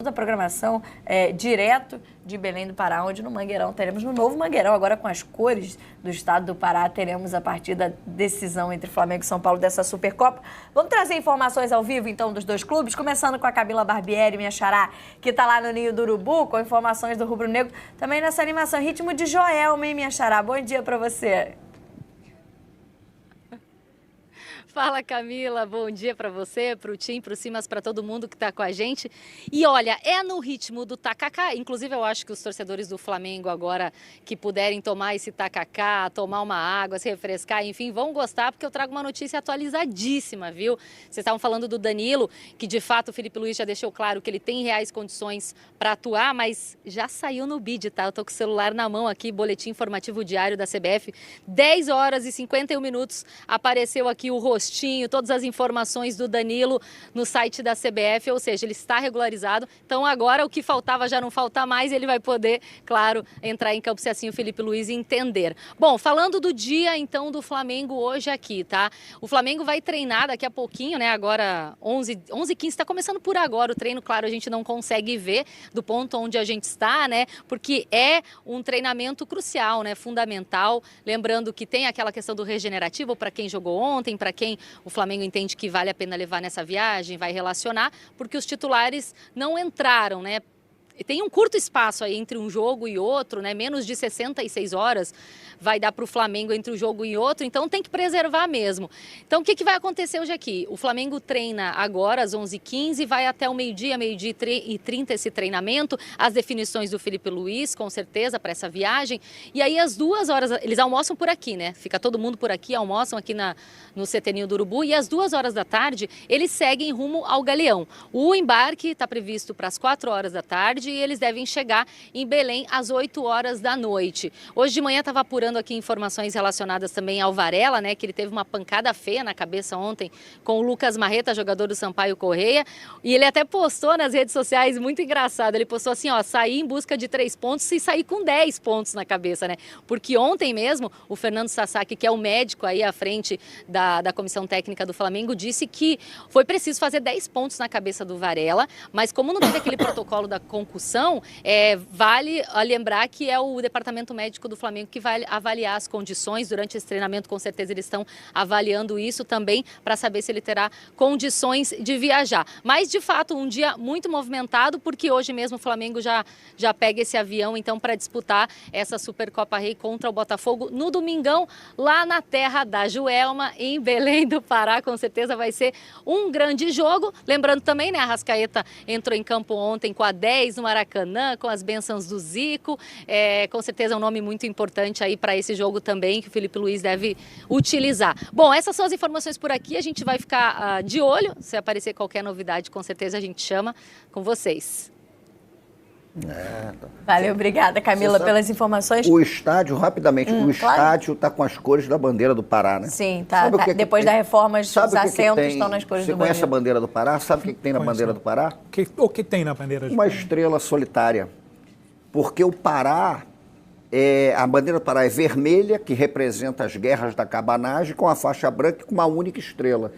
toda a programação direto de Belém do Pará, onde no Mangueirão teremos, no novo Mangueirão, agora com as cores do estado do Pará, teremos a partir da decisão entre Flamengo e São Paulo dessa Supercopa. Vamos trazer informações ao vivo, então, dos dois clubes, começando com a Camila Barbieri, minha xará, que está lá no Ninho do Urubu, com informações do Rubro Negro, também nessa animação, ritmo de Joelma, hein, minha xará? Bom dia para você. Fala, Camila, bom dia para você, para o Tim, para o Simas, para todo mundo que está com a gente. E olha, é no ritmo do tacacá, inclusive eu acho que os torcedores do Flamengo agora que puderem tomar esse tacacá, tomar uma água, se refrescar, enfim, vão gostar, porque eu trago uma notícia atualizadíssima, viu? Vocês estavam falando do Danilo, que de fato o Felipe Luiz já deixou claro que ele tem reais condições para atuar, mas já saiu no bid, tá? Eu tô com o celular na mão aqui, boletim informativo diário da CBF, 10 horas e 51 minutos, apareceu aqui o rostinho, todas as informações do Danilo no site da CBF, ou seja, ele está regularizado. Então agora o que faltava já não falta mais, ele vai poder, claro, entrar em campo se assim o Felipe Luiz entender. Bom, falando do dia então do Flamengo hoje aqui, tá? O Flamengo vai treinar daqui a pouquinho, né? Agora 11h15, está começando por agora o treino, claro, a gente não consegue ver do ponto onde a gente está, né? Porque é um treinamento crucial, né? Fundamental. Lembrando que tem aquela questão do regenerativo para quem jogou ontem, para quem o Flamengo entende que vale a pena levar nessa viagem, vai relacionar, porque os titulares não entraram, né? Tem um curto espaço aí entre um jogo e outro, né? Menos de 66 horas vai dar para o Flamengo entre um jogo e outro, então tem que preservar mesmo. Então o que vai acontecer hoje aqui? O Flamengo treina agora às 11h15, vai até o meio-dia e 30 esse treinamento, as definições do Felipe Luiz, com certeza, para essa viagem. E aí às 2 horas, eles almoçam por aqui, né? Fica todo mundo por aqui, almoçam aqui no CT Ninho do Urubu, e às 2 horas da tarde eles seguem rumo ao Galeão. O embarque está previsto para as 4 horas da tarde, e eles devem chegar em Belém às 8 horas da noite. Hoje de manhã estava apurando aqui informações relacionadas também ao Varela, né, que ele teve uma pancada feia na cabeça ontem com o Lucas Marreta, jogador do Sampaio Corrêa, e ele até postou nas redes sociais, muito engraçado, ele postou assim, ó, sair em busca de 3 pontos e sair com 10 pontos na cabeça, né, porque ontem mesmo o Fernando Sasaki, que é o médico aí à frente da comissão técnica do Flamengo, disse que foi preciso fazer 10 pontos na cabeça do Varela, mas como não teve aquele protocolo da concussão, vale lembrar que é o departamento médico do Flamengo que vai avaliar as condições durante esse treinamento, com certeza eles estão avaliando isso também para saber se ele terá condições de viajar. Mas de fato um dia muito movimentado, porque hoje mesmo o Flamengo já pega esse avião então para disputar essa Supercopa Rei contra o Botafogo no domingão, lá na terra da Joelma, em Belém do Pará. Com certeza vai ser um grande jogo. Lembrando também, né, a Arrascaeta entrou em campo ontem com a 10 no Maracanã, com as bênçãos do Zico, com certeza é um nome muito importante aí para esse jogo também, que o Felipe Luiz deve utilizar. Bom, essas são as informações por aqui, a gente vai ficar de olho, se aparecer qualquer novidade, com certeza a gente chama com vocês. Valeu, obrigada, Camila, pelas informações. O estádio, rapidamente, o estádio está com as cores da bandeira do Pará, né? Sim, tá. Depois da reforma, os assentos estão nas cores do bandeira. Você conhece a bandeira do Pará? Sabe o que tem na bandeira do Pará? O que tem na bandeira do Pará? Uma estrela solitária. Porque o Pará, a bandeira do Pará é vermelha, que representa as guerras da cabanagem, com a faixa branca e com uma única estrela.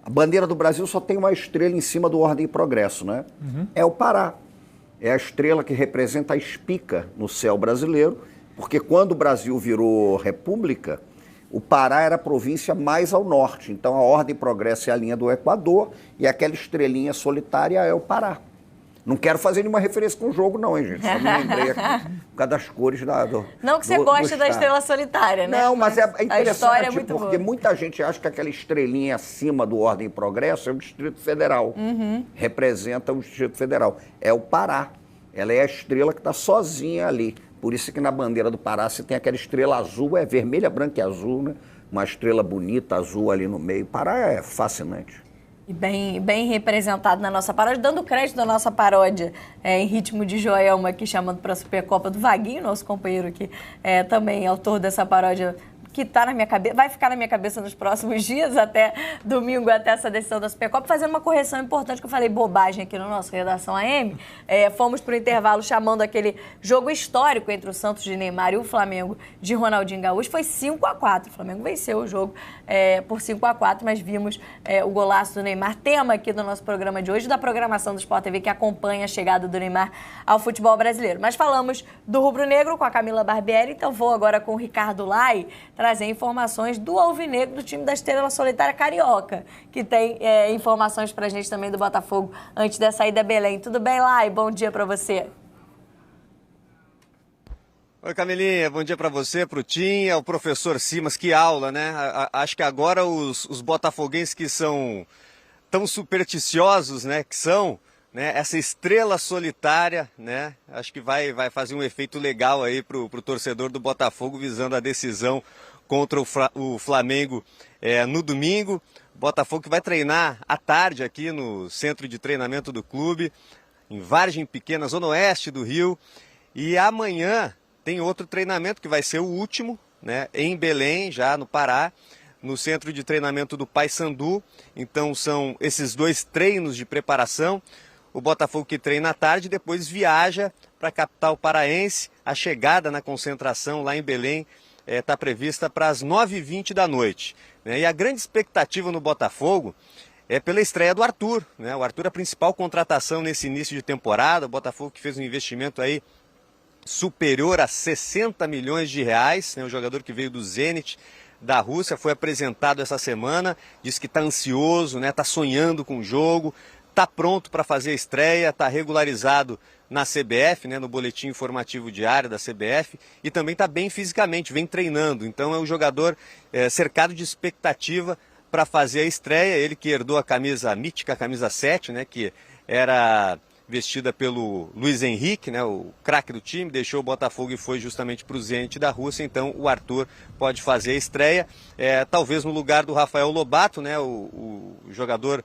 A bandeira do Brasil só tem uma estrela em cima do Ordem e Progresso, né? É o Pará. É a estrela que representa a espica no céu brasileiro, porque quando o Brasil virou república, o Pará era a província mais ao norte. Então a Ordem e Progresso é a linha do Equador e aquela estrelinha solitária é o Pará. Não quero fazer nenhuma referência com o jogo não, hein, gente? Só me lembrei aqui por causa das cores Não que você goste da estrela solitária, né? Não, mas é interessante, a história é muito porque boa. muita gente acha que aquela estrelinha acima do Ordem e Progresso é o Distrito Federal. Representa o Distrito Federal. É o Pará. Ela é a estrela que está sozinha ali. Por isso que na bandeira do Pará você tem aquela estrela azul, é vermelha, branca e azul, né? Uma estrela bonita, azul ali no meio. Pará é fascinante. E bem representado na nossa paródia, dando crédito à nossa paródia em ritmo de Joelma, aqui chamando para a Supercopa do Vaguinho, nosso companheiro aqui, também autor dessa paródia que tá na minha cabeça, vai ficar na minha cabeça nos próximos dias, até domingo, até essa decisão da Supercopa, fazendo uma correção importante, que eu falei bobagem aqui no nosso Redação AM. Fomos pro intervalo chamando aquele jogo histórico entre o Santos de Neymar e o Flamengo de Ronaldinho Gaúcho. Foi 5-4. O Flamengo venceu o jogo por 5-4, mas vimos o golaço do Neymar. Tema aqui do nosso programa de hoje, da programação do Sport TV, que acompanha a chegada do Neymar ao futebol brasileiro. Mas falamos do rubro-negro com a Camila Barbieri, então vou agora com o Ricardo Lai trazer informações do alvinegro do time da Estrela Solitária Carioca, que tem informações pra gente também do Botafogo antes da saída a Belém. Tudo bem, Lai? Bom dia pra você. Oi, Camilinha, bom dia para você, para o Tim, ao professor Simas, que aula, né? Acho que agora os botafoguenses que são tão supersticiosos, né, que são, né, essa estrela solitária, né, acho que vai fazer um efeito legal aí pro torcedor do Botafogo, visando a decisão contra o Flamengo no domingo. Botafogo que vai treinar à tarde aqui no centro de treinamento do clube, em Vargem Pequena, zona oeste do Rio, e amanhã tem outro treinamento que vai ser o último, né, em Belém, já no Pará, no centro de treinamento do Paysandu. Então são esses 2 treinos de preparação. O Botafogo que treina à tarde, depois viaja para a capital paraense. A chegada na concentração lá em Belém está prevista para as 9h20 da noite. Né? E a grande expectativa no Botafogo é pela estreia do Arthur. Né? O Arthur é a principal contratação nesse início de temporada. O Botafogo que fez um investimento aí superior a 60 milhões de reais, né? O jogador que veio do Zenit da Rússia, foi apresentado essa semana, diz que está ansioso, né? Está sonhando com o jogo, está pronto para fazer a estreia, está regularizado na CBF, né? No boletim informativo diário da CBF, e também está bem fisicamente, vem treinando. Então é um jogador cercado de expectativa para fazer a estreia. Ele que herdou a mítica camisa 7, né? Que era vestida pelo Luiz Henrique, né, o craque do time, deixou o Botafogo e foi justamente para o Zenit da Rússia. Então o Arthur pode fazer a estreia, talvez no lugar do Rafael Lobato, né, o jogador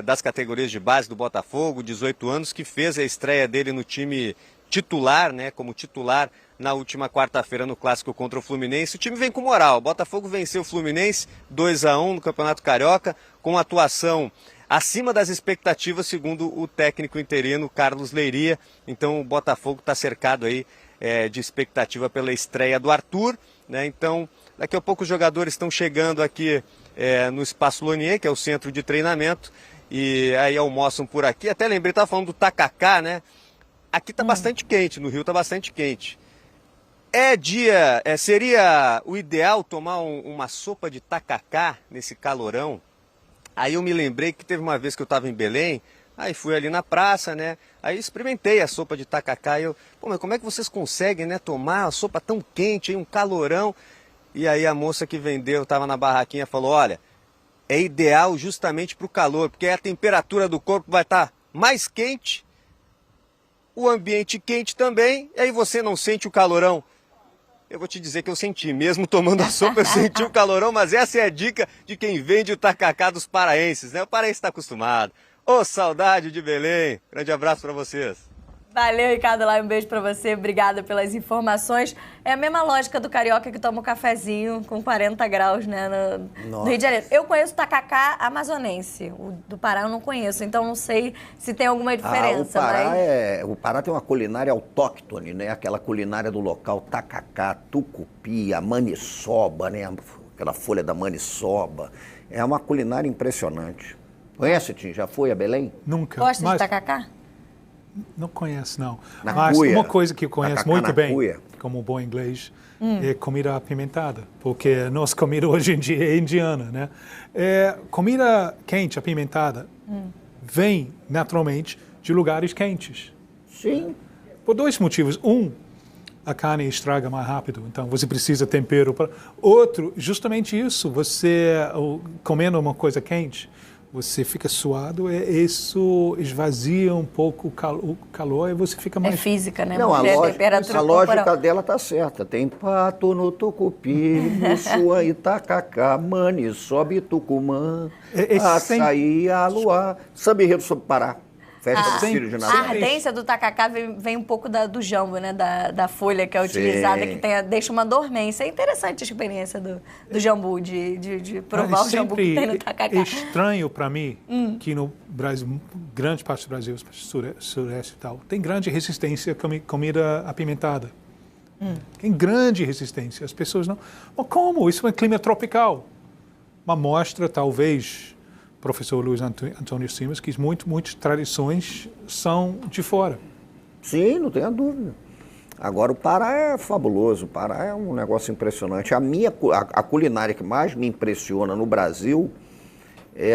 das categorias de base do Botafogo, 18 anos, que fez a estreia dele no time titular, né, como titular na última quarta-feira no clássico contra o Fluminense. O time vem com moral. O Botafogo venceu o Fluminense 2-1 no Campeonato Carioca, com atuação acima das expectativas, segundo o técnico interino Carlos Leiria. Então o Botafogo está cercado aí de expectativa pela estreia do Arthur, né? Então daqui a pouco os jogadores estão chegando aqui no Espaço Lonier, que é o centro de treinamento, e aí almoçam por aqui. Até lembrei, estava falando do tacacá, né? Aqui está bastante quente, no Rio está bastante quente. Seria o ideal tomar uma sopa de tacacá nesse calorão. Aí eu me lembrei que teve uma vez que eu estava em Belém, aí fui ali na praça, né? Aí experimentei a sopa de tacacá e mas como é que vocês conseguem, né, tomar uma sopa tão quente, um calorão? E aí a moça que vendeu, estava na barraquinha, falou, olha, é ideal justamente para o calor, porque a temperatura do corpo vai estar mais quente, o ambiente quente também, e aí você não sente o calorão. Eu vou te dizer que eu senti, mesmo tomando a sopa, eu senti o calorão, mas essa é a dica de quem vende o tacacá dos paraenses, né? O paraense está acostumado. Ô, saudade de Belém. Grande abraço para vocês. Valeu, Ricardo Lai, um beijo pra você, obrigada pelas informações. É a mesma lógica do carioca que toma um cafezinho com 40 graus, né, no Rio de Janeiro. Eu conheço o tacacá amazonense, o do Pará eu não conheço, então não sei se tem alguma diferença. O Pará tem uma culinária autóctone, né, aquela culinária do local, tacacá, tucupi, a maniçoba, né, aquela folha da maniçoba. É uma culinária impressionante. Conhece, Tim? Já foi a Belém? Nunca. Gosta de tacacá? Não conheço, não. Na Mas cuia. uma coisa que eu conheço muito bem, cuia. como um bom inglês, é comida apimentada. Porque nossa comida hoje em dia é indiana, né? Comida quente, apimentada, vem naturalmente de lugares quentes. Sim. Por 2 motivos. A carne estraga mais rápido, então você precisa tempero. Outro, justamente isso, você comendo uma coisa quente, você fica suado, isso esvazia um pouco o calor e você fica mais... É física, né? Não, a lógica dela tá certa. Tem pato no tucupi, Mussua, Itacacá, Maniçoba, Tucumã, açaí, aluá, samba enredo sobre Pará. Festa do filho de A Nazaré. ardência do tacacá vem um pouco do jambo, né? Da folha que é utilizada, Sim. que deixa uma dormência. É interessante a experiência do jambu, de provar o jambu que tem no tacacá. É estranho para mim que no Brasil, grande parte do Brasil, sureste e tal, tem grande resistência à comida apimentada. Tem grande resistência. As pessoas não... Mas como? Isso é um clima tropical. Uma mostra, talvez, professor Luiz Antônio Simas, que muitas tradições são de fora. Sim, não tenha dúvida. Agora, o Pará é fabuloso, o Pará é um negócio impressionante. A culinária que mais me impressiona no Brasil,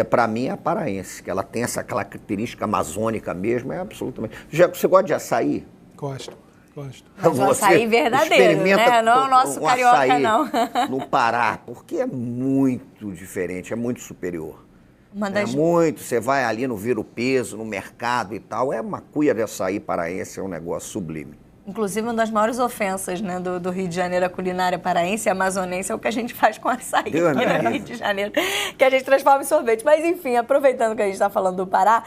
para mim, é a paraense, que ela tem aquela característica amazônica mesmo, é absolutamente... Você gosta de açaí? Gosto. Mas o açaí verdadeiro, né? Não o nosso carioca, açaí não. No Pará, porque é muito diferente, é muito superior. Você vai ali no Vira o Peso, no mercado e tal, é uma cuia de açaí paraense, é um negócio sublime. Inclusive, uma das maiores ofensas, né, do Rio de Janeiro, a culinária paraense e amazonense, é o que a gente faz com açaí aqui no Rio de Janeiro, que a gente transforma em sorvete. Mas, enfim, aproveitando que a gente está falando do Pará,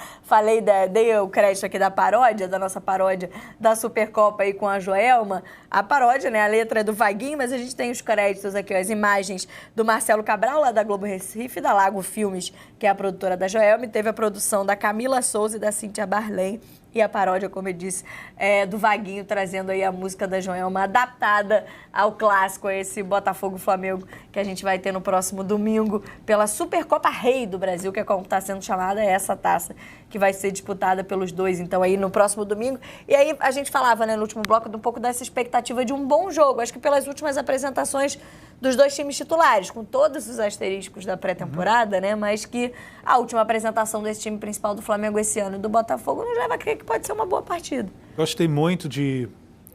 dei o crédito aqui da paródia, da nossa paródia da Supercopa aí com a Joelma. A paródia, né, a letra é do Vaguinho, mas a gente tem os créditos aqui, as imagens do Marcelo Cabral, lá da Globo Recife, da Lago Filmes, que é a produtora da Joelma, e teve a produção da Camila Souza e da Cíntia Barlen. E a paródia, como eu disse, do Vaguinho, trazendo aí a música da Joelma, adaptada ao clássico, a esse Botafogo-Flamengo, que a gente vai ter no próximo domingo, pela Supercopa Rei do Brasil, que é como está sendo chamada essa taça, que vai ser disputada pelos dois, então, aí no próximo domingo. E aí a gente falava, né, no último bloco, um pouco dessa expectativa de um bom jogo. Acho que pelas últimas apresentações dos dois times titulares, com todos os asteriscos da pré-temporada, né, mas que a última apresentação desse time principal do Flamengo esse ano e do Botafogo nos leva a crer que pode ser uma boa partida. Gostei muito de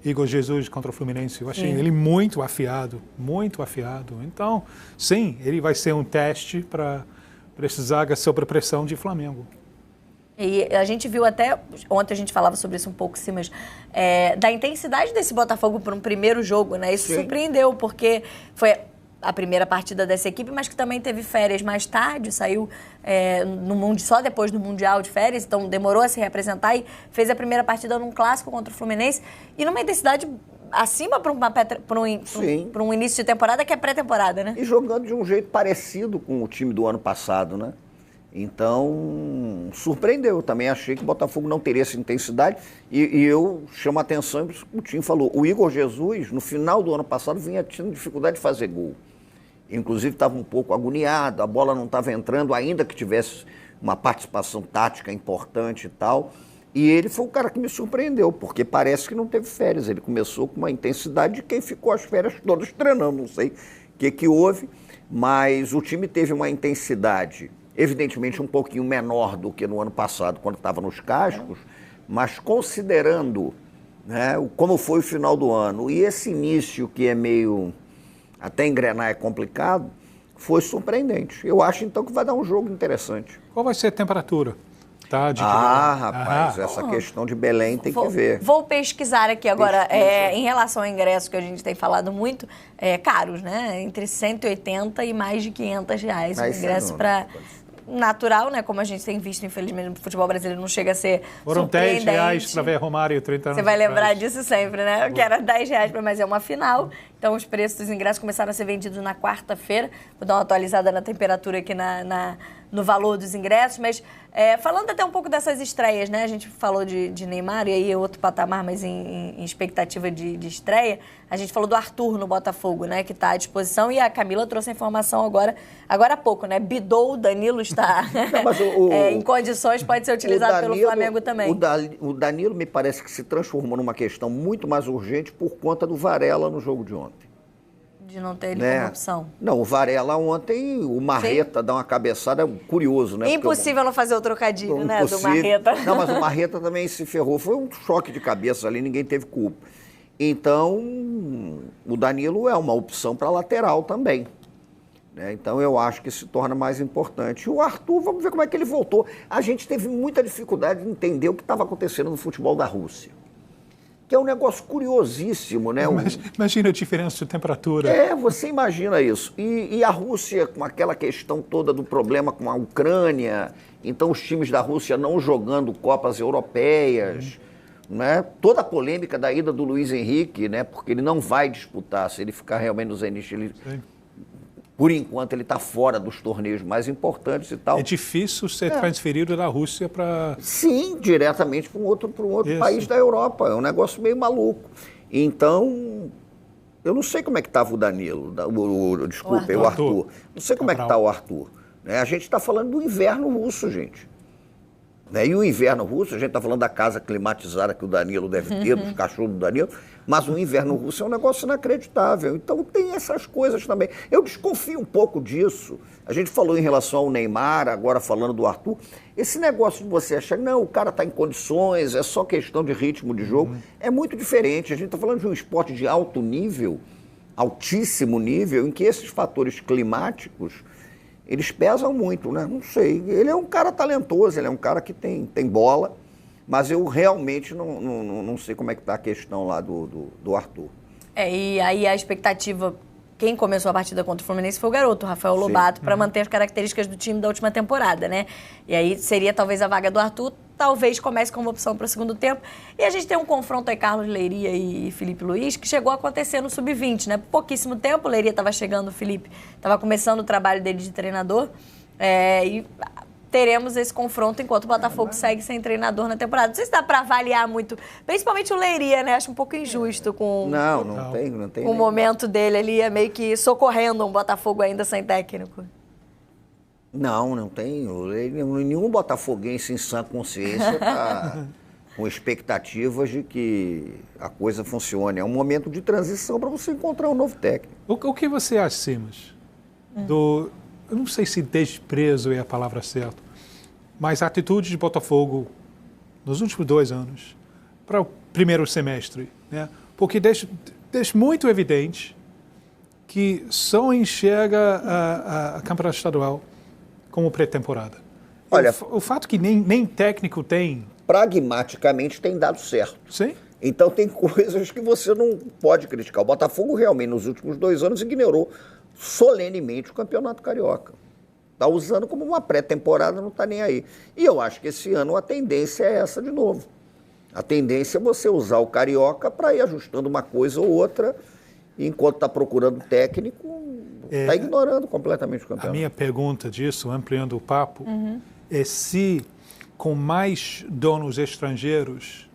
Igor Jesus contra o Fluminense. Eu achei ele muito afiado, muito afiado. Então, sim, ele vai ser um teste para essa zaga sob pressão de Flamengo. E a gente viu até, ontem a gente falava sobre isso um pouco, sim, mas da intensidade desse Botafogo para um primeiro jogo, né? Isso surpreendeu, porque foi a primeira partida dessa equipe, mas que também teve férias mais tarde, saiu só depois do Mundial de férias, então demorou a se reapresentar e fez a primeira partida num clássico contra o Fluminense e numa intensidade acima para um início de temporada que é pré-temporada, né? E jogando de um jeito parecido com o time do ano passado, né? Então, surpreendeu. Eu também achei que o Botafogo não teria essa intensidade. E eu chamo a atenção, o time falou, o Igor Jesus, no final do ano passado, vinha tendo dificuldade de fazer gol. Inclusive, estava um pouco agoniado, a bola não estava entrando, ainda que tivesse uma participação tática importante e tal. E ele foi o cara que me surpreendeu, porque parece que não teve férias. Ele começou com uma intensidade de quem ficou as férias todas treinando. Não sei o que houve, mas o time teve uma intensidade evidentemente um pouquinho menor do que no ano passado, quando estava nos cascos, mas considerando, né, como foi o final do ano e esse início que é meio, até engrenar é complicado, foi surpreendente. Eu acho então que vai dar um jogo interessante. Qual vai ser a temperatura? Rapaz, essa questão de Belém tem que ver. Vou pesquisar aqui agora. Em relação ao ingresso, que a gente tem falado muito, caros, né? Entre 180 e mais de R$500. O ingresso para natural, né? Como a gente tem visto, infelizmente, no futebol brasileiro não chega a ser Foram R$10 para ver Romário 30 anos. Você vai lembrar disso sempre, né? Que era R$10, mas é uma final. Então, os preços dos ingressos começaram a ser vendidos na quarta-feira. Vou dar uma atualizada na temperatura aqui no valor dos ingressos. Mas, falando até um pouco dessas estreias, né? A gente falou de Neymar, e aí é outro patamar, mas em expectativa de estreia. A gente falou do Arthur no Botafogo, né? Que está à disposição. E a Camila trouxe a informação agora há pouco, né? Bidou, o Danilo está em condições, pode ser utilizado pelo Flamengo também. O Danilo me parece que se transformou numa questão muito mais urgente por conta do Varela no jogo de ontem. De não ter ele como opção. Não, o Varela ontem, o Marreta dá uma cabeçada, curioso, né? Impossível não fazer o trocadilho, né, do Marreta. Não, mas o Marreta também se ferrou, foi um choque de cabeça ali, ninguém teve culpa. Então, o Danilo é uma opção para lateral também. Né? Então, eu acho que se torna mais importante. O Arthur, vamos ver como é que ele voltou. A gente teve muita dificuldade de entender o que estava acontecendo no futebol da Rússia. que é um negócio curiosíssimo, né? Imagina a diferença de temperatura. Você imagina isso. E a Rússia, com aquela questão toda do problema com a Ucrânia, então os times da Rússia não jogando Copas Europeias, né? Toda a polêmica da ida do Luiz Henrique, né? Porque ele não vai disputar, se ele ficar realmente no Zenit, por enquanto ele está fora dos torneios mais importantes e tal. É difícil ser transferido da Rússia para... Sim, diretamente para um outro país da Europa. É um negócio meio maluco. Então, eu não sei como é que estava o Danilo, o Arthur. Não sei como é que está o Arthur. A gente está falando do inverno russo, gente. E o inverno russo, a gente está falando da casa climatizada que o Danilo deve ter, dos cachorros do Danilo, mas o inverno russo é um negócio inacreditável. Então tem essas coisas também. Eu desconfio um pouco disso. A gente falou em relação ao Neymar, agora falando do Arthur. Esse negócio de você achar, não, o cara está em condições, é só questão de ritmo de jogo, é muito diferente. A gente está falando de um esporte de alto nível, altíssimo nível, em que esses fatores climáticos, eles pesam muito, né? Não sei. Ele é um cara talentoso, ele é um cara que tem bola, mas eu realmente não sei como é que está a questão lá do Arthur. E aí a expectativa, quem começou a partida contra o Fluminense foi o garoto, o Rafael Lobato, para manter as características do time da última temporada, né? E aí seria talvez a vaga do Arthur, talvez comece como opção para o segundo tempo. E a gente tem um confronto aí, Carlos Leiria e Felipe Luiz, que chegou a acontecer no Sub-20, né? Pouquíssimo tempo, o Leiria estava chegando, o Felipe estava começando o trabalho dele de treinador. E teremos esse confronto enquanto o Botafogo segue sem treinador na temporada. Não sei se dá para avaliar muito, principalmente o Leiria, né? Acho um pouco injusto com não tem o momento dele ali, é meio que socorrendo um Botafogo ainda sem técnico. Não tem. Nenhum botafoguense em sã consciência está com expectativas de que a coisa funcione. É um momento de transição para você encontrar um novo técnico. O que você acha, Simas, eu não sei se desprezo é a palavra certa, mas a atitude de Botafogo nos últimos 2 anos para o primeiro semestre, né? Porque deixa muito evidente que só enxerga a campeonato estadual como pré-temporada. Olha, o fato que nem técnico tem... Pragmaticamente tem dado certo. Sim. Então tem coisas que você não pode criticar. O Botafogo realmente nos últimos 2 anos ignorou solenemente o Campeonato Carioca. Está usando como uma pré-temporada, não está nem aí. E eu acho que esse ano a tendência é essa de novo. A tendência é você usar o Carioca para ir ajustando uma coisa ou outra, e enquanto está procurando técnico, está ignorando completamente o campeonato. A minha pergunta disso, ampliando o papo, é se com mais donos estrangeiros,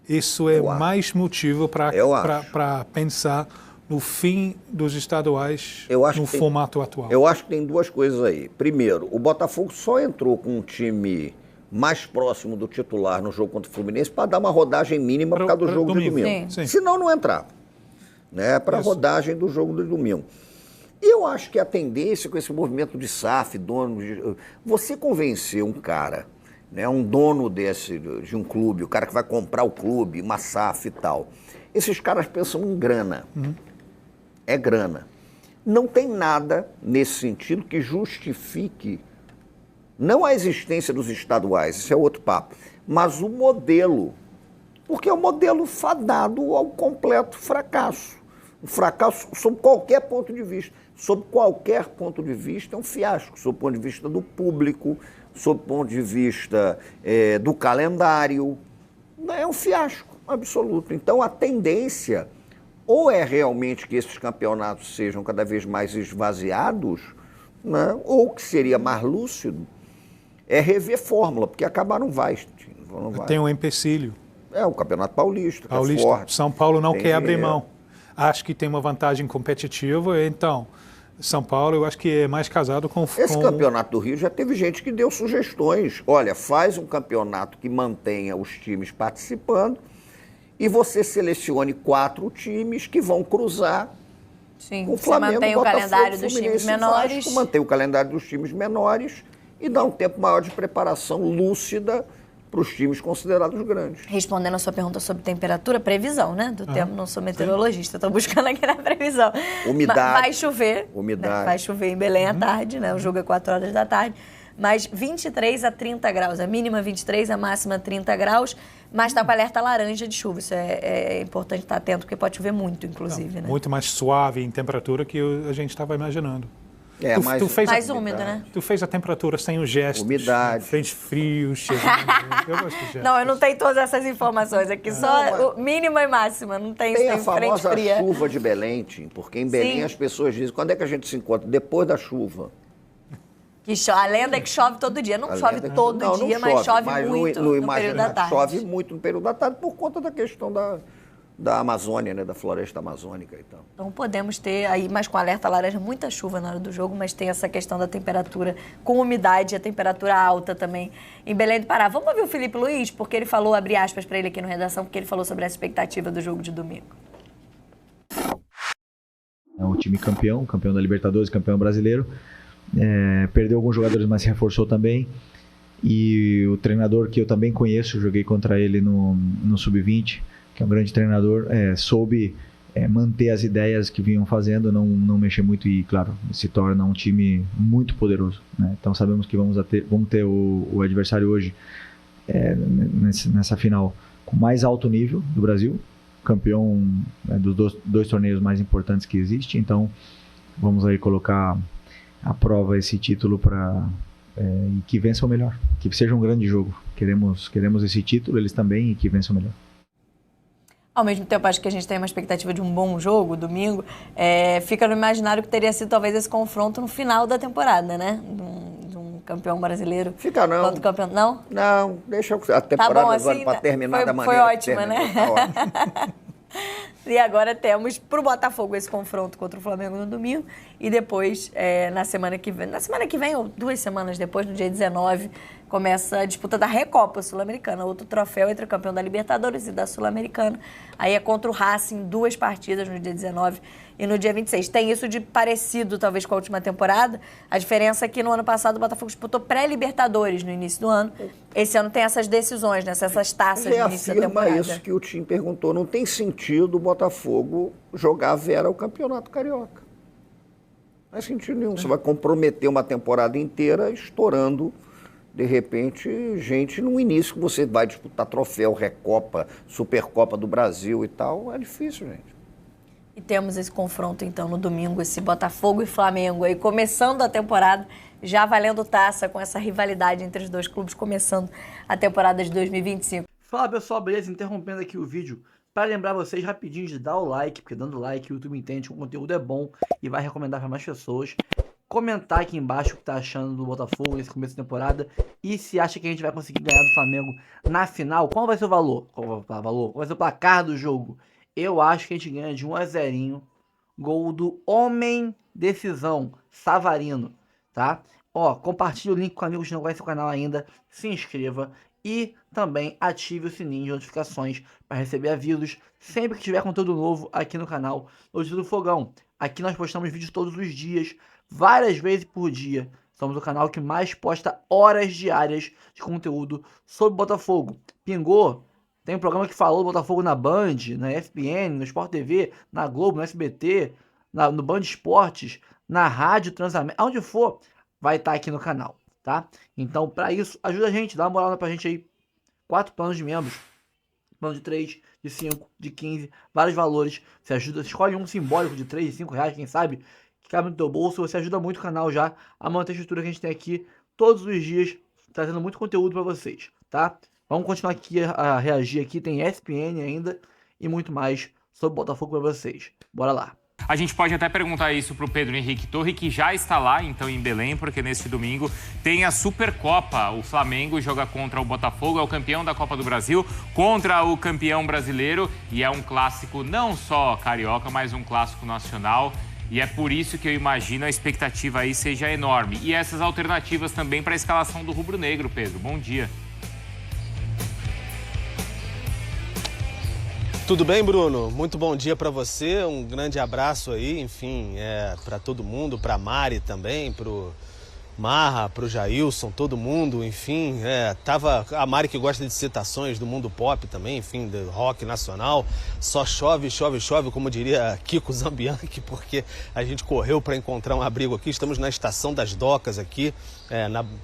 isso é mais motivo para pensar no fim dos estaduais no formato atual. Eu acho que tem 2 coisas aí. Primeiro, o Botafogo só entrou com um time mais próximo do titular no jogo contra o Fluminense para dar uma rodagem mínima por causa do jogo de domingo. Sim. Senão não entrava, né? Para a rodagem do jogo de domingo. E eu acho que a tendência com esse movimento de SAF, você convencer um cara, né, um dono de um clube, o cara que vai comprar o clube, uma SAF e tal, esses caras pensam em grana. É grana. Não tem nada nesse sentido que justifique não a existência dos estaduais, isso é outro papo, mas o modelo, porque é um modelo fadado ao completo fracasso. Um fracasso sob qualquer ponto de vista. Sob qualquer ponto de vista é um fiasco, sob o ponto de vista do público, sob o ponto de vista do calendário. É um fiasco absoluto. Então a tendência ou é realmente que esses campeonatos sejam cada vez mais esvaziados, né? Ou que seria mais lúcido, é rever fórmula, porque acabar não vai. Tem um empecilho. O Campeonato Paulista, que é forte. São Paulo não quer abrir mão. Acho que tem uma vantagem competitiva, então São Paulo eu acho que é mais casado com... Esse campeonato do Rio já teve gente que deu sugestões. Olha, faz um campeonato que mantenha os times participando e você selecione 4 times que vão cruzar com o Flamengo, mantém o calendário dos times menores. Vasco, mantém o calendário dos times menores e dá um tempo maior de preparação lúcida para os times considerados grandes. Respondendo a sua pergunta sobre temperatura, previsão, né? Do tempo, não sou meteorologista, estou buscando aqui na previsão. Umidade. Vai chover. Umidade. Né? Vai chover em Belém à tarde, né? O jogo é 4 horas da tarde. Mas 23 a 30 graus. A mínima 23, a máxima 30 graus. mas está com alerta laranja de chuva. Isso é importante estar atento, porque pode chover muito, inclusive, né? Muito mais suave em temperatura que a gente estava imaginando. Mais úmido, né? Tu fez a temperatura sem os gestos. Umidade. Frente frio, chegando. Eu gosto de gestos. Não, eu não tenho todas essas informações aqui, só mima e máxima, não tem Tem a frente famosa fria. chuva de Belém, Tim, porque em Belém as pessoas dizem, quando é que a gente se encontra? Depois da chuva. A lenda é que chove todo dia. Não chove todo dia, mas chove muito no período da tarde. Chove muito no período da tarde por conta da questão da Amazônia, né, da floresta amazônica e tal. Então podemos ter aí, mas com alerta laranja, muita chuva na hora do jogo, mas tem essa questão da temperatura com umidade, a temperatura alta também em Belém do Pará. Vamos ouvir o Felipe Luiz, porque ele falou, abri aspas para ele aqui no Redação, porque ele falou sobre a expectativa do jogo de domingo. É um time campeão da Libertadores, campeão brasileiro. Perdeu alguns jogadores, mas se reforçou também. E o treinador que eu também conheço, joguei contra ele no Sub-20, que é um grande treinador, soube manter as ideias que vinham fazendo, não mexer muito e, claro, se torna um time muito poderoso, né? Então sabemos que vamos ter o adversário hoje nessa final com mais alto nível do Brasil, campeão dos dois torneios mais importantes que existe. Então vamos aí colocar à prova esse título e que vença o melhor, que seja um grande jogo. Queremos esse título, eles também, e que vença o melhor. Ao mesmo tempo, acho que a gente tem uma expectativa de um bom jogo, domingo. Fica no imaginário que teria sido talvez esse confronto no final da temporada, né? De um campeão brasileiro. Fica não. Contra o campeão. Não? Não, deixa a temporada tá bom, agora assim, para terminar da Foi maneira ótima, né? Tá ótimo. E agora temos para o Botafogo esse confronto contra o Flamengo no domingo. E depois, na semana que vem, ou 2 semanas depois, no dia 19, começa a disputa da Recopa Sul-Americana, outro troféu entre o campeão da Libertadores e da Sul-Americana. Aí é contra o Racing, 2 partidas no dia 19 e no dia 26. Tem isso de parecido, talvez, com a última temporada. A diferença é que no ano passado o Botafogo disputou pré-Libertadores no início do ano. Esse ano tem essas decisões, né? Essas taças no início da temporada. Reafirma isso que o Tim perguntou. Não tem sentido o Botafogo jogar Vera o Campeonato Carioca. Não faz sentido nenhum. Você vai comprometer uma temporada inteira estourando, de repente, gente no início que você vai disputar troféu, Recopa, Supercopa do Brasil e tal. É difícil, gente. E temos esse confronto, então, no domingo, esse Botafogo e Flamengo aí, começando a temporada, já valendo taça, com essa rivalidade entre os dois clubes, começando a temporada de 2025. Fala, pessoal, beleza? Interrompendo aqui o vídeo para lembrar vocês rapidinho de dar o like, porque dando like o YouTube entende que o conteúdo é bom e vai recomendar para mais pessoas. Comentar aqui embaixo o que tá achando do Botafogo nesse começo da temporada e se acha que a gente vai conseguir ganhar do Flamengo na final. Qual vai ser o valor? Qual vai ser o placar do jogo? Eu acho que a gente ganha de 1-0, gol do homem decisão, Savarino, tá? Compartilhe o link com amigos que não conhecem o canal ainda, se inscreva e também ative o sininho de notificações para receber avisos sempre que tiver conteúdo novo aqui no canal Notícias do Fogão. Aqui nós postamos vídeos todos os dias, várias vezes por dia. Somos o canal que mais posta horas diárias de conteúdo sobre Botafogo. Pingou? Tem um programa que falou do Botafogo na Band, na ESPN, no Sport TV, na Globo, no SBT, no Band Esportes, na Rádio Transamérica, onde for, vai estar aqui no canal, tá? Então, para isso, ajuda a gente, dá uma moral pra gente aí. 4 planos de membros, plano de 3, de 5, de 15, vários valores. Você ajuda, você escolhe um simbólico de 3 e 5 reais, quem sabe, que cabe no teu bolso. Você ajuda muito o canal já a manter a estrutura que a gente tem aqui todos os dias, trazendo muito conteúdo para vocês, tá? Vamos continuar aqui a reagir aqui, tem ESPN ainda e muito mais sobre Botafogo para vocês. Bora lá. A gente pode até perguntar isso para o Pedro Henrique Torre, que já está lá, então, em Belém, porque neste domingo tem a Supercopa. O Flamengo joga contra o Botafogo, é o campeão da Copa do Brasil, contra o campeão brasileiro. E é um clássico não só carioca, mas um clássico nacional. E é por isso que eu imagino a expectativa aí seja enorme. E essas alternativas também para a escalação do rubro-negro, Pedro. Bom dia. Tudo bem, Bruno? Muito bom dia para você, um grande abraço aí, enfim, para todo mundo, para Mari também, pro Marra, pro Jailson, todo mundo, enfim, tava a Mari que gosta de citações do mundo pop também, enfim, do rock nacional, só chove, chove, chove, como diria Kiko Zambianchi, porque a gente correu para encontrar um abrigo aqui, estamos na Estação das Docas aqui,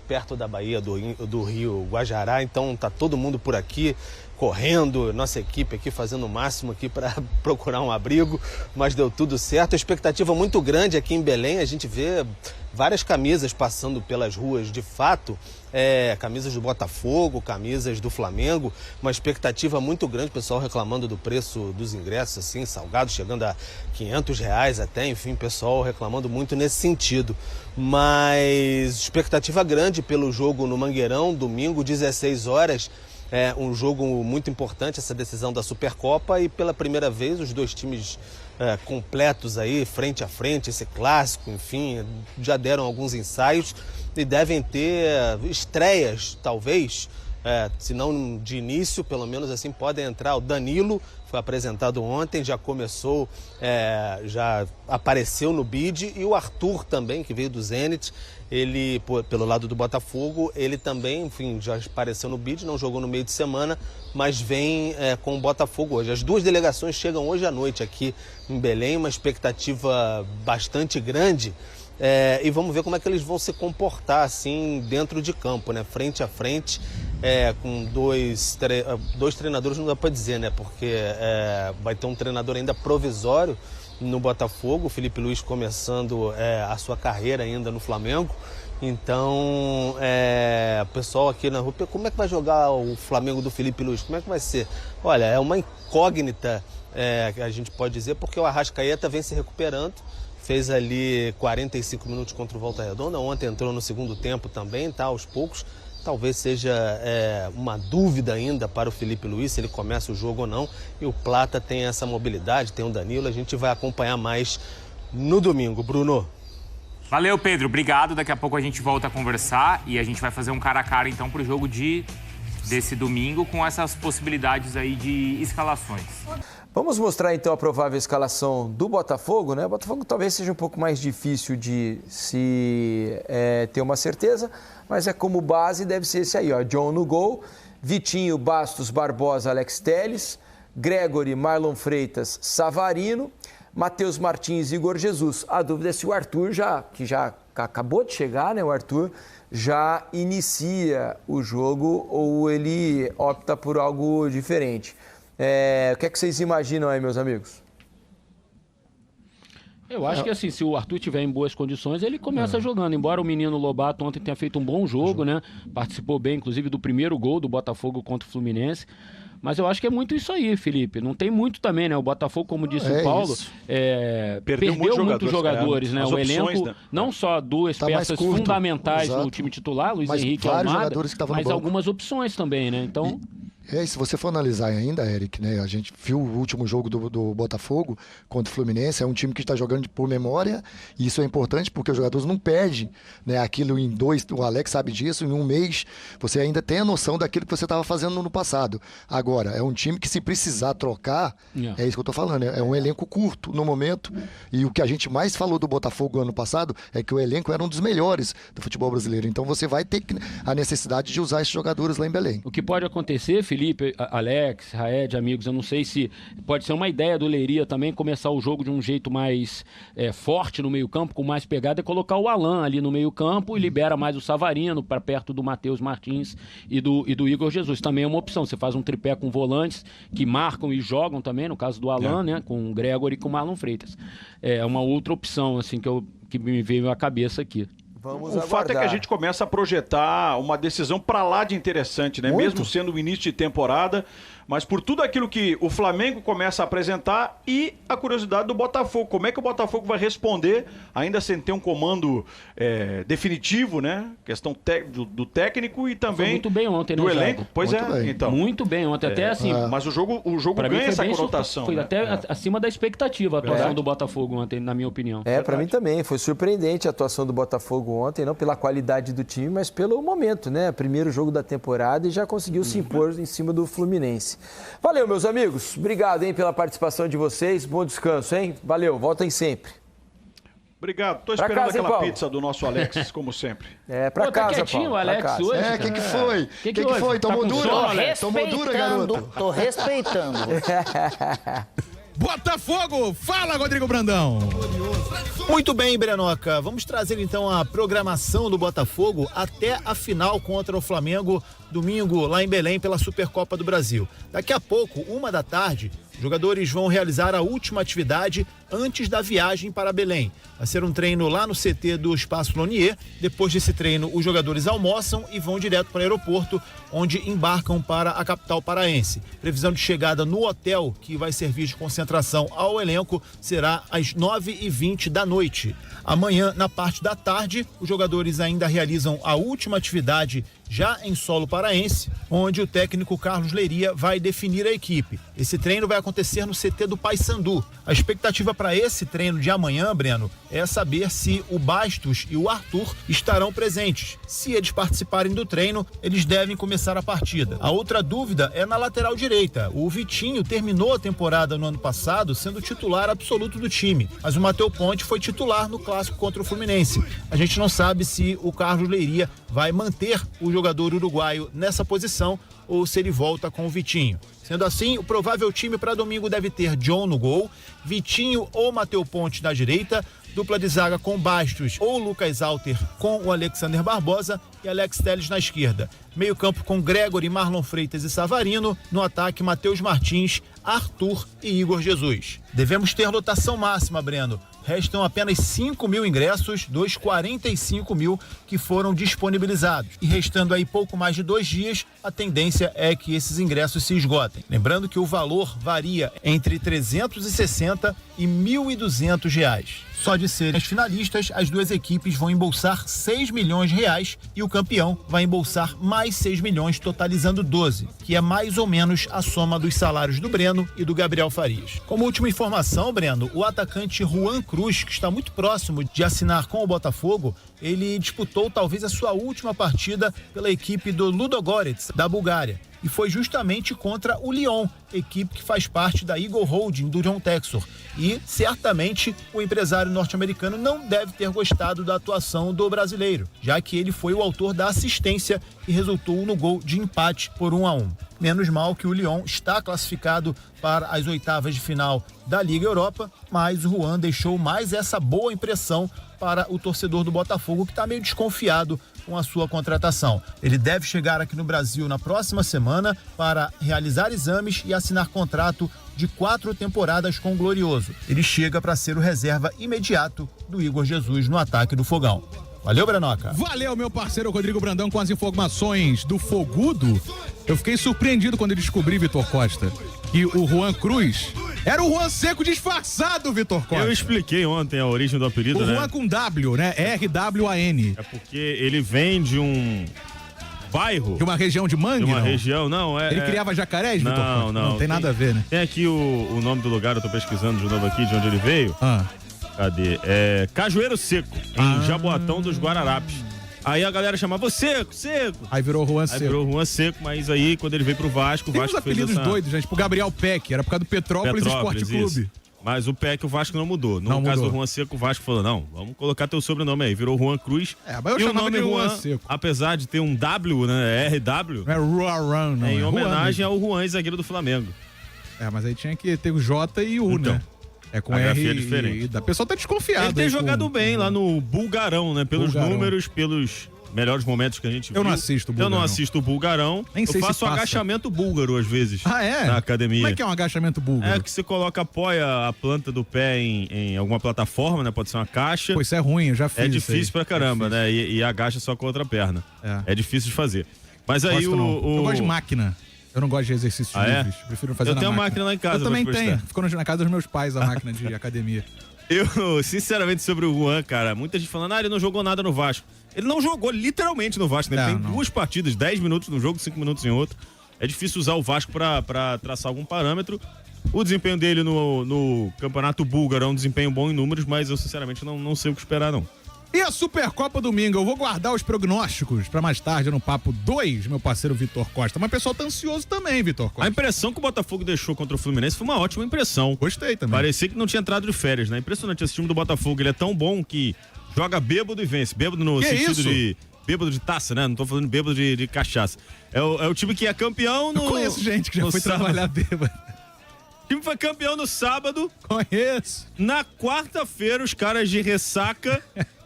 perto da Baía do Rio Guajará, então tá todo mundo por aqui, correndo, nossa equipe aqui fazendo o máximo aqui para procurar um abrigo, mas deu tudo certo. A expectativa muito grande aqui em Belém, a gente vê várias camisas passando pelas ruas, de fato, camisas do Botafogo, camisas do Flamengo, uma expectativa muito grande, o pessoal reclamando do preço dos ingressos, assim, salgado, chegando a R$500 até, enfim, pessoal reclamando muito nesse sentido. Mas expectativa grande pelo jogo no Mangueirão, domingo, 16 horas, um jogo muito importante, essa decisão da Supercopa, e pela primeira vez os dois times completos aí, frente a frente, esse clássico, enfim, já deram alguns ensaios e devem ter estreias, talvez, se não de início, pelo menos assim, podem entrar. O Danilo foi apresentado ontem, já começou, já apareceu no bid, e o Arthur também, que veio do Zenit, ele, pelo lado do Botafogo, ele também, enfim, já apareceu no bid, não jogou no meio de semana, mas vem com o Botafogo hoje. As duas delegações chegam hoje à noite aqui em Belém, uma expectativa bastante grande, e vamos ver como é que eles vão se comportar assim dentro de campo, né? Frente a frente, com dois treinadores, não dá para dizer, né? Porque vai ter um treinador ainda provisório no Botafogo, o Felipe Luiz começando a sua carreira ainda no Flamengo. Então, o pessoal aqui na rua, como é que vai jogar o Flamengo do Felipe Luiz? Como é que vai ser? Olha, é uma incógnita, que a gente pode dizer, porque o Arrascaeta vem se recuperando, fez ali 45 minutos contra o Volta Redonda, ontem entrou no segundo tempo também, tá, aos poucos. Talvez seja uma dúvida ainda para o Felipe Luiz, se ele começa o jogo ou não. E o Plata tem essa mobilidade, tem o Danilo, a gente vai acompanhar mais no domingo. Bruno. Valeu, Pedro. Obrigado. Daqui a pouco a gente volta a conversar e a gente vai fazer um cara a cara, então, para o jogo desse domingo, com essas possibilidades aí de escalações. Vamos mostrar, então, a provável escalação do Botafogo, né? O Botafogo talvez seja um pouco mais difícil de se ter uma certeza, mas como base deve ser esse aí, ó. John no gol, Vitinho, Bastos, Barbosa, Alex Telles, Gregory, Marlon Freitas, Savarino, Matheus Martins e Igor Jesus. A dúvida é se o Arthur, que já acabou de chegar, né? O Arthur já inicia o jogo ou ele opta por algo diferente. O que é que vocês imaginam aí, meus amigos? Eu acho que assim, se o Arthur estiver em boas condições, ele começa jogando. Embora o menino Lobato ontem tenha feito um bom jogo, né? Participou bem, inclusive, do primeiro gol do Botafogo contra o Fluminense. Mas eu acho que é muito isso aí, Felipe. Não tem muito também, né? O Botafogo, como disse o Paulo, perdeu muitos jogadores, né? O elenco, né? Não só duas peças fundamentais no time titular, Luiz Henrique e Almada, mas algumas opções também, né? Então... E se você for analisar ainda, Eric, né, a gente viu o último jogo do Botafogo contra o Fluminense, é um time que está jogando por memória, e isso é importante porque os jogadores não perdem, né, aquilo em o Alex sabe disso, em um mês você ainda tem a noção daquilo que você estava fazendo no passado. Agora, é um time que se precisar trocar, é isso que eu estou falando, é um elenco curto no momento, e o que a gente mais falou do Botafogo ano passado é que o elenco era um dos melhores do futebol brasileiro, então você vai ter a necessidade de usar esses jogadores lá em Belém. O que pode acontecer, Felipe, Alex, Raed, amigos, eu não sei se pode ser uma ideia do Leiria também começar o jogo de um jeito mais forte no meio-campo, com mais pegada, é colocar o Alan ali no meio-campo e libera mais o Savarino para perto do Matheus Martins e do Igor Jesus. Também é uma opção. Você faz um tripé com volantes que marcam e jogam também, no caso do Alan, né, com o Gregory e com o Marlon Freitas. É uma outra opção assim que me veio à cabeça aqui. O fato é que a gente começa a projetar uma decisão para lá de interessante, né? Mesmo sendo o início de temporada, mas por tudo aquilo que o Flamengo começa a apresentar e a curiosidade do Botafogo. Como é que o Botafogo vai responder, ainda sem ter um comando definitivo, né? Questão do técnico e também muito bem ontem, do elenco. Jogo. Pois muito bem. Então. Muito bem ontem, até assim. Mas o jogo ganha essa conotação. Foi até acima da expectativa a atuação do Botafogo ontem, na minha opinião. Para mim também. Foi surpreendente a atuação do Botafogo ontem, não pela qualidade do time, mas pelo momento, né? Primeiro jogo da temporada e já conseguiu se impor em cima do Fluminense. Valeu, meus amigos. Obrigado, hein, pela participação de vocês. Bom descanso, hein? Valeu, voltem sempre. Obrigado. Tô esperando aquela pizza do nosso Alex, como sempre. Pra casa, tá quietinho, Paulo. Alex, hoje. O que foi? O que foi? Tomou dura? Tomou dura, garoto? Tô respeitando. Botafogo. Fala, Rodrigo Brandão. Muito bem, Brenoca. Vamos trazer então a programação do Botafogo até a final contra o Flamengo, domingo lá em Belém pela Supercopa do Brasil. Daqui a pouco, 13h, os jogadores vão realizar a última atividade antes da viagem para Belém. Vai ser um treino lá no CT do Espaço Lonier. Depois desse treino, os jogadores almoçam e vão direto para o aeroporto, onde embarcam para a capital paraense. Previsão de chegada no hotel, que vai servir de concentração ao elenco, será às 9h20 da noite. Amanhã, na parte da tarde, os jogadores ainda realizam a última atividade já em solo paraense, onde o técnico Carlos Leiria vai definir a equipe. Esse treino vai acontecer no CT do Paysandu. A expectativa para esse treino de amanhã, Breno, é saber se o Bastos e o Arthur estarão presentes. Se eles participarem do treino, eles devem começar a partida. A outra dúvida é na lateral direita. O Vitinho terminou a temporada no ano passado sendo titular absoluto do time, mas o Matheus Ponte foi titular no clássico contra o Fluminense. A gente não sabe se o Carlos Leiria vai manter o jogador uruguaio nessa posição ou se ele volta com o Vitinho. Sendo assim, o provável time para domingo deve ter John no gol, Vitinho ou Matheus Ponte na direita, dupla de zaga com Bastos ou Lucas Alter com o Alexander Barbosa e Alex Telles na esquerda. Meio campo com Gregory, Marlon Freitas e Savarino. No ataque, Matheus Martins, Arthur e Igor Jesus. Devemos ter lotação máxima, Breno. Restam apenas 5.000 ingressos dos 45.000 que foram disponibilizados. E restando aí pouco mais de 2 dias, a tendência é que esses ingressos se esgotem. Lembrando que o valor varia entre R$360 e R$1.200. Só de serem as finalistas, as duas equipes vão embolsar R$6 milhões e o campeão vai embolsar mais 6 milhões, totalizando 12, que é mais ou menos a soma dos salários do Breno e do Gabriel Farias. Como última informação, Breno, o atacante Juan Cruz, que está muito próximo de assinar com o Botafogo, ele disputou talvez a sua última partida pela equipe do Ludogorets, da Bulgária. E foi justamente contra o Lyon, equipe que faz parte da Eagle Holding do John Textor. E certamente o empresário norte-americano não deve ter gostado da atuação do brasileiro, já que ele foi o autor da assistência que resultou no gol de empate por 1-1. Menos mal que o Lyon está classificado para as oitavas de final da Liga Europa, mas o Juan deixou mais essa boa impressão para o torcedor do Botafogo, que está meio desconfiado com a sua contratação. Ele deve chegar aqui no Brasil na próxima semana para realizar exames e assinar contrato de 4 temporadas com o Glorioso. Ele chega para ser o reserva imediato do Igor Jesus no ataque do Fogão. Valeu, Brenoca. Valeu, meu parceiro Rodrigo Brandão, com as informações do Fogudo. Eu fiquei surpreendido quando descobri, Vitor Costa, que o Juan Cruz era o Juan Seco disfarçado, Vitor Costa. Eu expliquei ontem a origem do apelido, o Juan com W, né? R-W-A-N. É porque ele vem de um bairro. De uma região de Mangue, De uma não? região, não. Ele criava jacarés, Vitor Costa? Não. Tem nada a ver, né? Tem aqui o nome do lugar, eu tô pesquisando de novo aqui, de onde ele veio. Cadê? É Cajueiro Seco, em Jaboatão dos Guararapes. Aí a galera chamava Seco. Aí virou Juan Seco. Aí virou Juan Seco, mas aí quando ele veio pro Vasco, Tem o Vasco uns apelidos doidos, gente. Tipo o Gabriel Peck, era por causa do Petrópolis Esporte Clube. Isso. Mas o Peck, o Vasco não mudou. No Não caso mudou. do Juan Seco, o Vasco falou, não, vamos colocar teu sobrenome aí. Virou Juan Cruz. Mas eu e o chamava nome de Juan Seco. apesar de ter um W, né, RW, Não é Ruan, não. em é homenagem Juan ao Juan, zagueiro do Flamengo. mesmo. Mas aí tinha que ter o J e o, Então, né? É com a R grafia é diferente. e da pessoa tá desconfiado. Ele tem aí jogado bem lá no Bulgarão, né? Pelos Bulgarão. números, pelos melhores momentos que a gente viu. Eu não assisto o Eu Bulgarão. não assisto o Bulgarão. Nem sei eu se faço passa. agachamento búlgaro às vezes. Ah, é? Na academia. Como é que é um agachamento búlgaro? É que você apoia a planta do pé em alguma plataforma, né? Pode ser uma caixa. Pô, isso é ruim, eu já fiz. É isso difícil aí. pra caramba, né? E agacha só com a outra perna. É difícil de fazer. Mas aí Gosto não. Eu gosto de máquina. Eu não gosto de exercícios livres. Prefiro fazer Eu na tenho uma máquina. máquina lá em casa. Eu também vou te tenho. prestar. Ficou na casa dos meus pais a máquina de academia. Eu, sinceramente, sobre o Juan, cara, muita gente falando, ele não jogou nada no Vasco. Ele não jogou literalmente no Vasco, né? Ele tem 2 partidas, 10 minutos num jogo, 5 minutos em outro. É difícil usar o Vasco pra traçar algum parâmetro. O desempenho dele no Campeonato Búlgaro é um desempenho bom em números, mas eu, sinceramente, não sei o que esperar, não. E a Supercopa domingo? Eu vou guardar os prognósticos pra mais tarde no Papo 2, meu parceiro Vitor Costa. Mas o pessoal tá ansioso também, Vitor Costa. A impressão que o Botafogo deixou contra o Fluminense foi uma ótima impressão. Gostei também. Parecia que não tinha entrado de férias, né? Impressionante, esse time do Botafogo, ele é tão bom que joga bêbado e vence. Bêbado no sentido isso? de... Bêbado de taça, né? Não tô falando bêbado de cachaça. É o time que é campeão no... Eu conheço gente que já foi trabalhar bêbado. O time foi campeão no sábado. Conheço. Na quarta-feira, os caras de ressaca,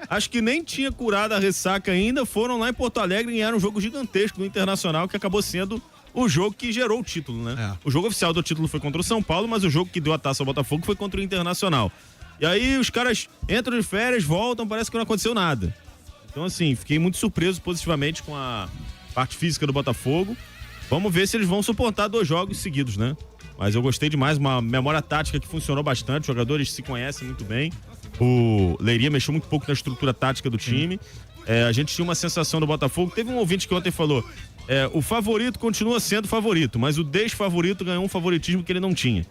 acho que nem tinha curado a ressaca ainda, foram lá em Porto Alegre e ganharam um jogo gigantesco no Internacional, que acabou sendo o jogo que gerou o título, né? O jogo oficial do título foi contra o São Paulo, mas o jogo que deu a taça ao Botafogo foi contra o Internacional. E aí os caras entram de férias, voltam, parece que não aconteceu nada. Então, assim, fiquei muito surpreso positivamente com a parte física do Botafogo. Vamos ver se eles vão suportar 2 jogos seguidos, né? Mas eu gostei demais, uma memória tática que funcionou bastante, os jogadores se conhecem muito bem. O Leiria mexeu muito pouco na estrutura tática do time. A gente tinha uma sensação do Botafogo. Teve um ouvinte que ontem falou, o favorito continua sendo favorito, mas o desfavorito ganhou um favoritismo que ele não tinha.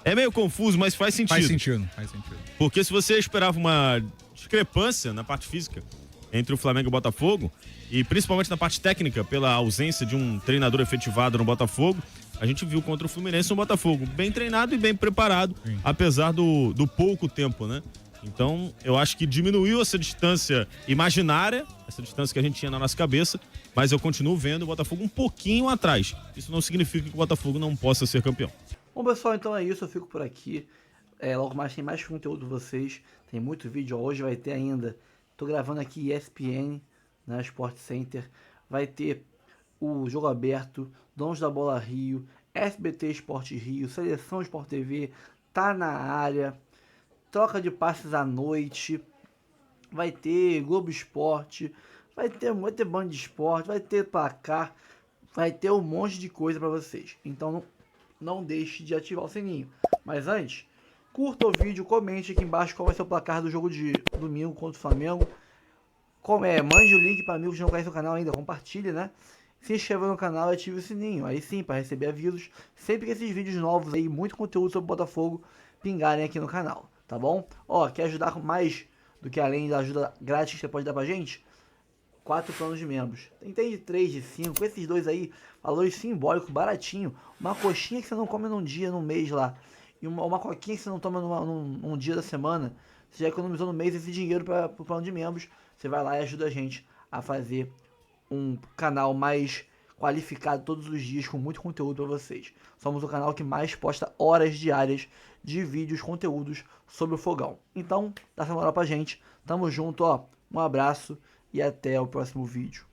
É meio confuso, mas faz sentido. Faz sentido. Porque se você esperava uma discrepância na parte física entre o Flamengo e o Botafogo, e principalmente na parte técnica, pela ausência de um treinador efetivado no Botafogo, a gente viu contra o Fluminense um Botafogo bem treinado e bem preparado, apesar do pouco tempo, né? Então, eu acho que diminuiu essa distância imaginária, essa distância que a gente tinha na nossa cabeça, mas eu continuo vendo o Botafogo um pouquinho atrás. Isso não significa que o Botafogo não possa ser campeão. Bom, pessoal, então é isso, eu fico por aqui. Logo mais tem mais conteúdo de vocês, tem muito vídeo, hoje vai ter ainda. Tô gravando aqui ESPN, né, Sport Center, vai ter o Jogo Aberto, Donos da Bola Rio, SBT Sport Rio, Seleção Sport TV, tá na área, troca de passes à noite, vai ter Globo Esporte, vai ter Band de Esporte, vai ter placar, vai ter um monte de coisa para vocês. Então não deixe de ativar o sininho. Mas antes, curta o vídeo, comente aqui embaixo qual vai ser o placar do jogo de domingo contra o Flamengo. Mande o link para amigos que não conhecem o canal ainda, compartilhe, né? Se inscreva no canal e ative o sininho. Aí sim, para receber avisos sempre que esses vídeos novos aí, muito conteúdo sobre o Botafogo, pingarem aqui no canal, tá bom? Quer ajudar mais do que além da ajuda grátis que você pode dar pra gente? 4 planos de membros. Tem de 3, de 5, esses 2 aí, valores simbólicos, baratinho. Uma coxinha que você não come num dia, num mês lá. E uma coquinha que você não toma num dia da semana. Você já economizou no mês esse dinheiro para o plano de membros. Você vai lá e ajuda a gente a fazer um canal mais qualificado todos os dias, com muito conteúdo para vocês. Somos o canal que mais posta horas diárias de vídeos, conteúdos sobre o Fogão. Então, dá essa moral pra gente. Tamo junto, um abraço e até o próximo vídeo.